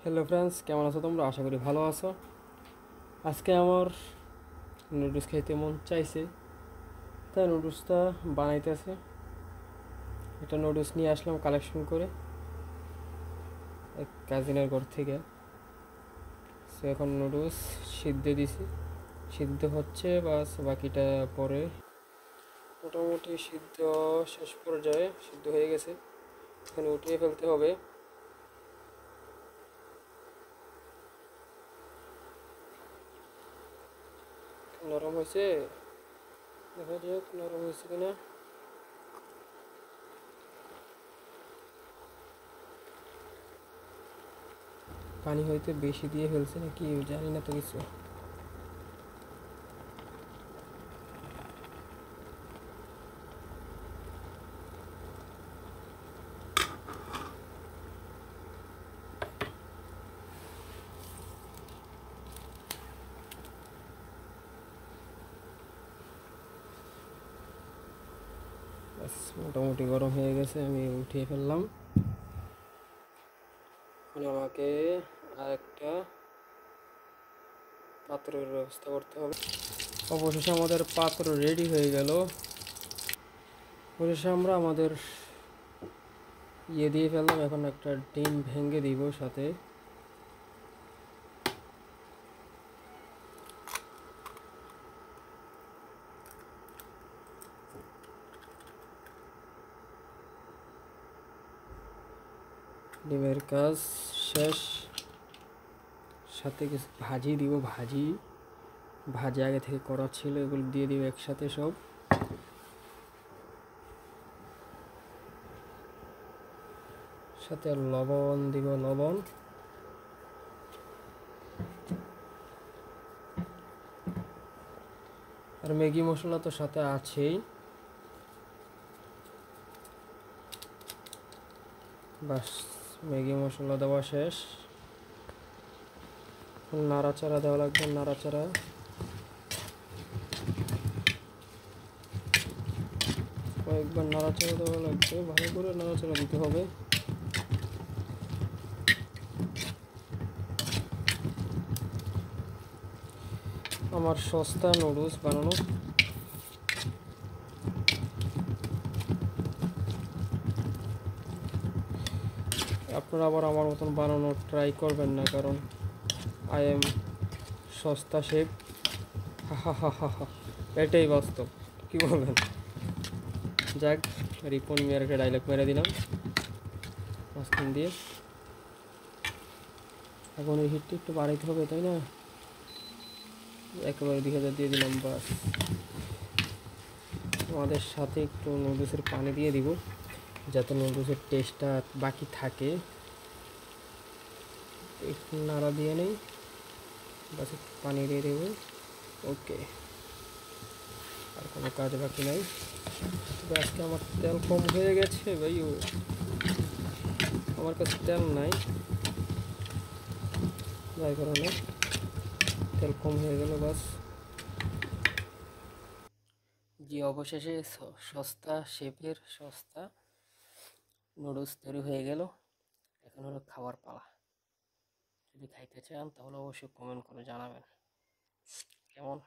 Hello friends, কেমন আছো তোমরা? আশা করি ভালো আছো। আজকে আমার নুডলস খাইতে মন চাইছে, তাই নুডলসটা বানাইতেছে। এটা নুডলস নিয়ে আসলাম কালেকশন করে এক কাজিনের ঘর থেকে। সো এখন নুডলস সিদ্ধ দিছি, সিদ্ধ হচ্ছে, বাস বাকিটা পরে। মোটামুটি সিদ্ধ শেষ পর্যায়ে, সিদ্ধ হয়ে গেছে, এখন উঠিয়ে ফেলতে হবে। নরম হয়েছে, দেখা যাক নরম হয়েছে কিনা। পানি হয়তো বেশি দিয়ে ফেলছে নাকি জানি না তো কিছু। ব্যাস মোটামুটি গরম হয়ে গেছে, আমি উঠিয়ে ফেললাম। এখন আমাকে আরেকটা পাত্রের ব্যবস্থা করতে হবে। অবশেষে আমাদের পাত্র রেডি হয়ে গেল। অবশেষে আমরা আমাদের দিয়ে ফেললাম। এখন একটা ডিম ভেঙে দিব সাথে। ডিমের কাজ শেষ। সাথে কিছু ভাজি দিব, ভাজি আগে থেকে করা ছিল, এগুলো দিয়ে দিব একসাথে সব। সাথে লবণ দিব, লবণ। আর ম্যাগি মশলা তো সাথে আছেই। বাস ম্যাগি মশলা দেওয়া শেষ। নাড়াচাড়া দেওয়া লাগবে, নাড়াচাড়া। কয়েকবার নাড়াচাড়া দেওয়া লাগবে, ভালো করে নাড়াচাড়া দিতে হবে। আমার সস্তা নুডলস বানানো। আপনারা আবার আমার মতন বানানোর ট্রাই করবেন না, কারণ আই এম সস্তা শেফ। হা হা হা হা হা, এটাই বাস্তব, কি বলবেন। যাক, রিপন মিয়ার একটা ডায়লগ মেরে দিলাম মাঝখান দিয়ে। এখন এই হিটটা একটু বাড়াইতে হবে, তাই না? একেবারে 2000 দিয়ে দিলাম। বাস আমাদের সাথে একটু নুডলসের পানি দিয়ে দিব, যাতে নুডলসের টেস্টটা বাকি থাকে। একটু নাড়া দিয়ে নেই, বাস একটু পানি দিয়ে দেবো। ওকে, আর কোনো কাজ বাকি নাই। তবে আজকে আমার তেল কম হয়ে গেছে ভাই, আমার কাছে তেল নাই, যার কারণে তেল কম হয়ে গেল। বাস জি, অবশেষে সস্তা শেফের সস্তা নুডলস তৈরি হয়ে গেল। এখন হলো খাওয়ার পালা। যদি খাইতে চান তাহলে অবশ্যই কমেন্ট করে জানাবেন কেমন